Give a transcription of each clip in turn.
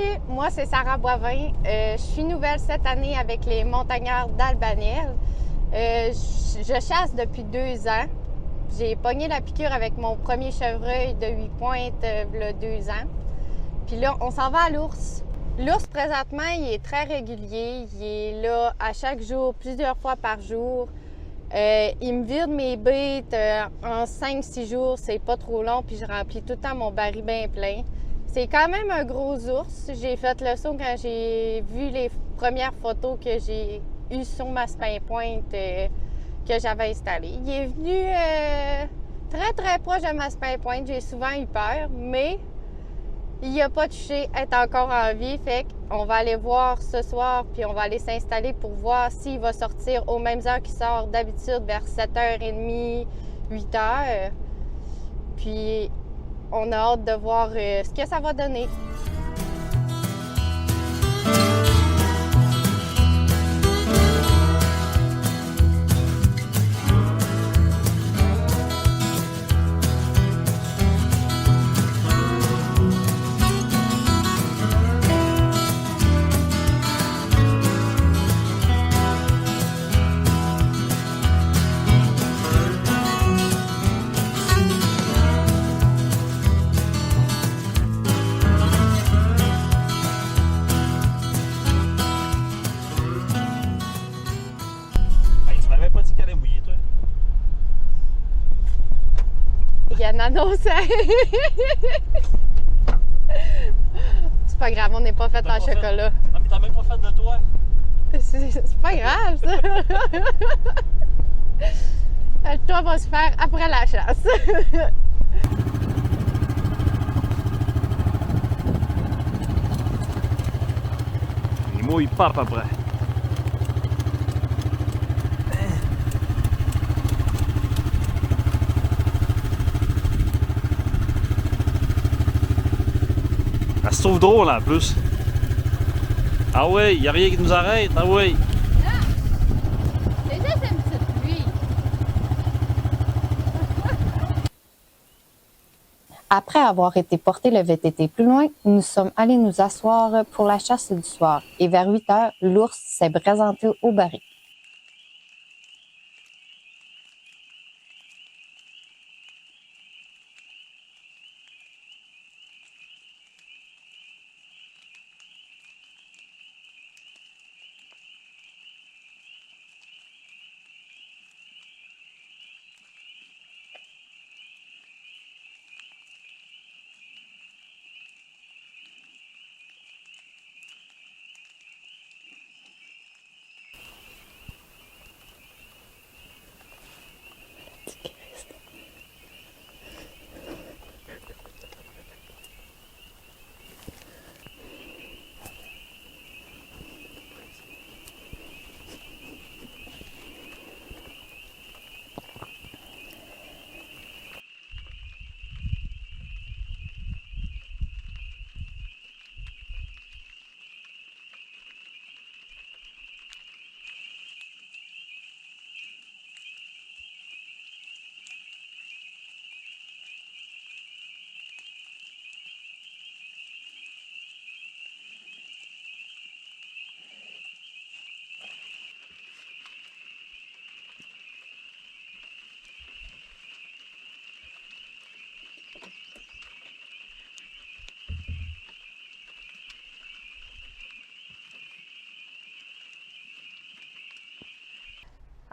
Salut, moi c'est Sarah Boivin. Je suis nouvelle cette année avec les montagnards d'Albanel. Je chasse depuis 2 ans. J'ai pogné la piqûre avec mon premier chevreuil de 8 pointes il y a 2 ans. Puis là, on s'en va à l'ours. L'ours, présentement, il est très régulier. Il est là à chaque jour, plusieurs fois par jour. Il me vide mes bêtes en 5-6 jours. C'est pas trop long, puis je remplis tout le temps mon baril bien plein. C'est quand même un gros ours. J'ai fait le saut quand j'ai vu les premières photos que j'ai eues sur ma spin point que j'avais installée. Il est venu très très proche de ma spin point. J'ai souvent eu peur, mais il n'a pas touché, est encore en vie. Fait qu'on va aller voir ce soir, puis on va aller s'installer pour voir s'il va sortir aux mêmes heures qu'il sort d'habitude, vers 7h30, 8h. Puis on a hâte de voir ce que ça va donner. Il y en annonce. C'est pas grave, on n'est pas fait en chocolat. Ah, mais t'as même pas fait de toi. C'est pas grave, ça. Le toit va se faire après la chasse. Il mouille pas à peu près. Elle se trouve drôle en plus. Ah ouais, y a rien qui nous arrête. Ah ouais. C'est juste une petite pluie. Après avoir été porter le VTT plus loin, nous sommes allés nous asseoir pour la chasse du soir. Et vers 8h, l'ours s'est présenté au baril.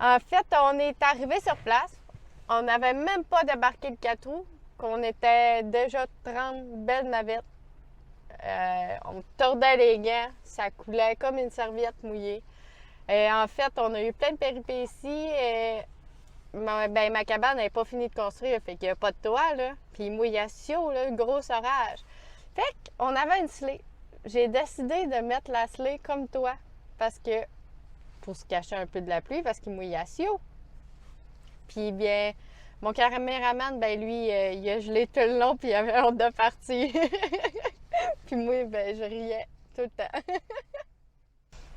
En fait, on est arrivé sur place. On n'avait même pas débarqué le 4 roues, qu'on était déjà 30 belles navettes. On tordait les gants, ça coulait comme une serviette mouillée. En fait, on a eu plein de péripéties. Ma cabane n'avait pas fini de construire, fait qu'il n'y a pas de toit, là. Puis il mouillait là, gros orage. Fait qu'on avait une slé. J'ai décidé de mettre la slé comme toi, parce que pour se cacher un peu de la pluie, parce qu'il mouillait à Sio. Puis bien, mon caméraman, ben lui, il a gelé tout le long, puis il avait hâte de partir. Puis moi, ben je riais tout le temps.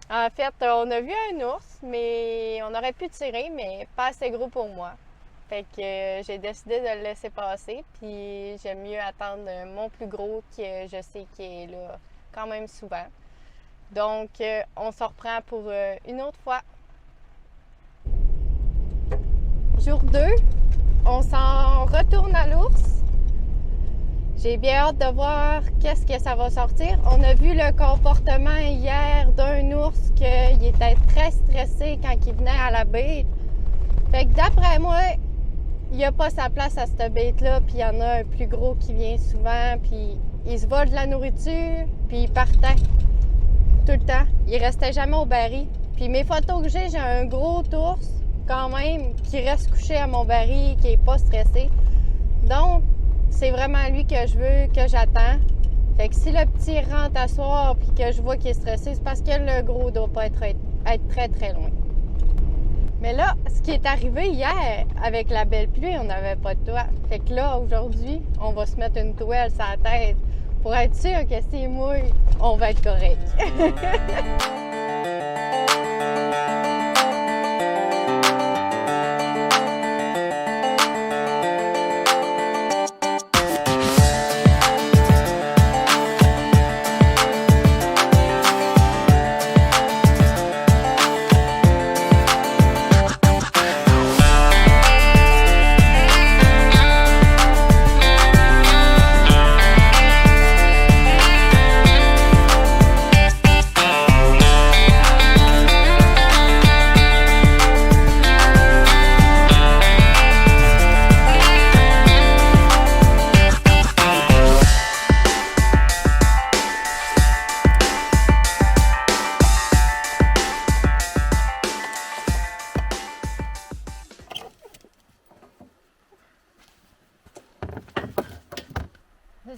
En fait, on a vu un ours, mais on aurait pu tirer, mais pas assez gros pour moi. Fait que j'ai décidé de le laisser passer, puis j'aime mieux attendre mon plus gros que je sais qu'il est là quand même souvent. Donc, on se reprend pour une autre fois. Jour 2, on s'en retourne à l'ours. J'ai bien hâte de voir qu'est-ce que ça va sortir. On a vu le comportement hier d'un ours qu'il était très stressé quand il venait à la bête. Fait que d'après moi, il n'y a pas sa place à cette bête-là, puis il y en a un plus gros qui vient souvent, puis il se vole de la nourriture, puis il partait tout le temps. Il restait jamais au baril. Puis mes photos que j'ai un gros ours quand même qui reste couché à mon baril, qui n'est pas stressé. Donc, c'est vraiment lui que je veux, que j'attends. Fait que si le petit rentre à soir puis que je vois qu'il est stressé, c'est parce que le gros doit pas être très, très loin. Mais là, ce qui est arrivé hier, avec la belle pluie, on n'avait pas de toit. Fait que là, aujourd'hui, on va se mettre une toile sur la tête pour être sûr que s'il mouille, on va être correct.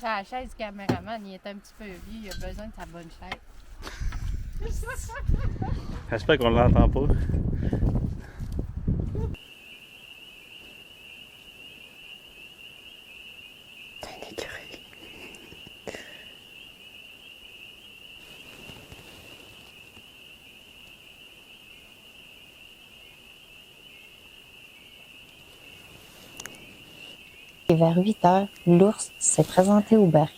C'est la chaise du caméraman, il est un petit peu vieux, il a besoin de sa bonne chaise. J'espère qu'on l'entend pas. C'est un écureuil. Et vers 8 heures, l'ours s'est présenté au baril.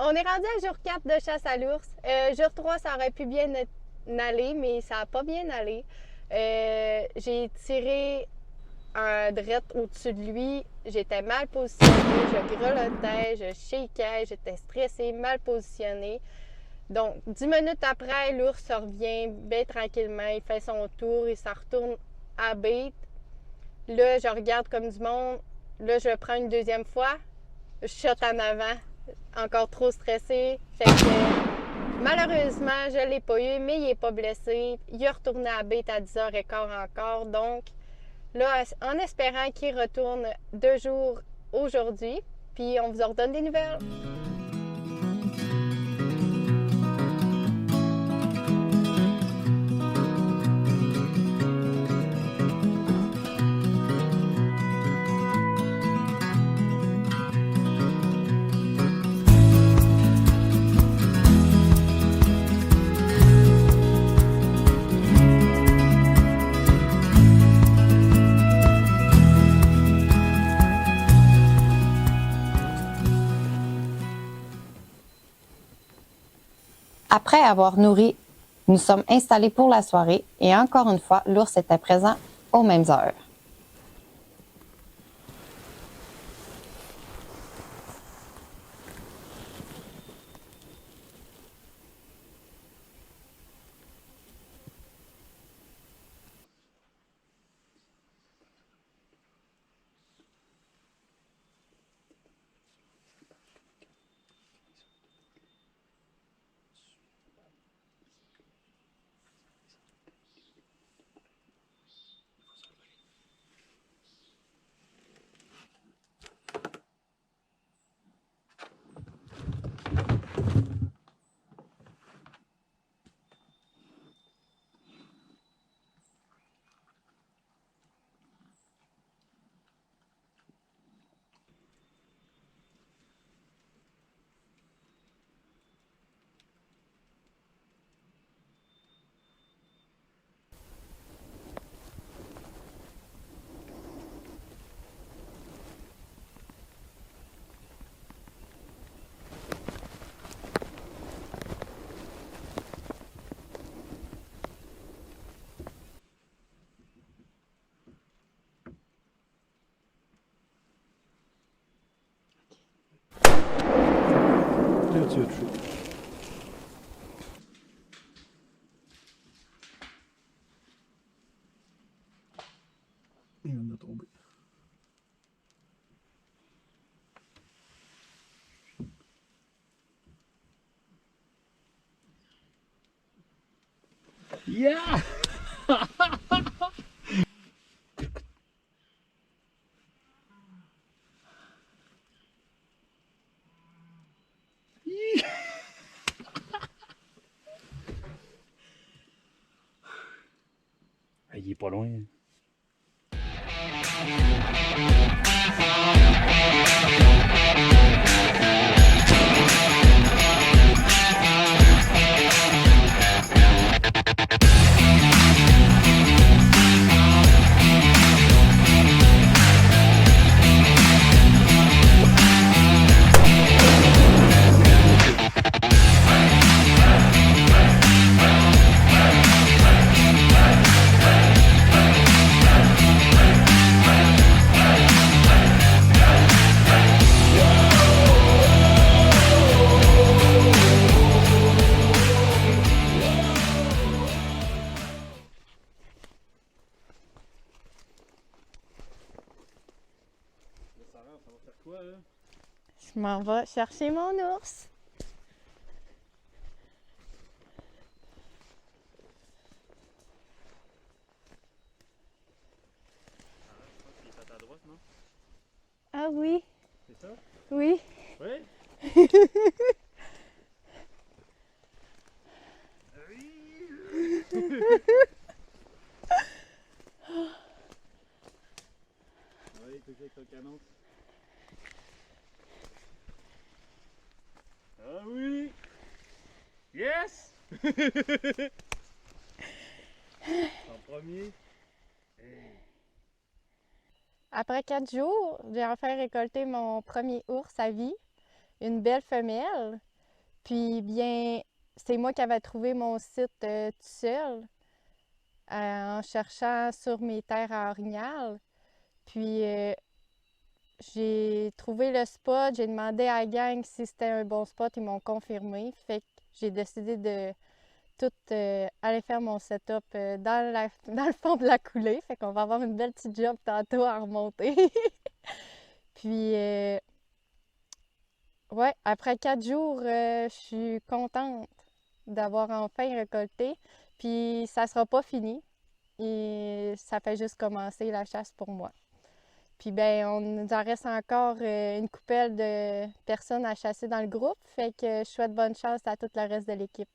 On est rendu à jour 4 de chasse à l'ours. Jour 3, ça aurait pu bien aller, mais ça n'a pas bien allé. J'ai tiré un drette au-dessus de lui. J'étais mal positionnée, je grelottais, je shakeais, j'étais stressée, mal positionnée. Donc, 10 minutes après, l'ours revient bien tranquillement. Il fait son tour, il s'en retourne à bait. Là, je regarde comme du monde. Là, je le prends une deuxième fois. Je shot en avant. Encore trop stressée. Fait que, malheureusement, je ne l'ai pas eu, mais il n'est pas blessé. Il est retourné à bait à 10h15 encore. Donc, là, en espérant qu'il retourne 2 jours aujourd'hui. Puis, on vous en redonne des nouvelles. Après avoir nourri, nous sommes installés pour la soirée et encore une fois, l'ours était présent aux mêmes heures. Là, tu as touché. Il vient de tomber. Yeah! Il est pas loin. Ça va faire quoi, là? Je m'en vais chercher mon ours. Il est à ta droite, non? Ah oui, C'est ça? oui. Oui? Oui, tout avec le canon. Ah oui! Yes! En premier. Après 4 jours, j'ai enfin récolté mon premier ours à vie, une belle femelle. Puis bien, c'est moi qui avais trouvé mon site tout seul en cherchant sur mes terres à Orignal. Puis j'ai trouvé le spot, j'ai demandé à la gang si c'était un bon spot, ils m'ont confirmé. Fait que j'ai décidé de tout aller faire mon setup dans le fond de la coulée. Fait qu'on va avoir une belle petite job tantôt à remonter. Puis ouais, après 4 jours, je suis contente d'avoir enfin récolté. Puis ça sera pas fini. Et ça fait juste commencer la chasse pour moi. Puis ben, on nous en reste encore une coupelle de personnes à chasser dans le groupe. Fait que je souhaite bonne chance à tout le reste de l'équipe.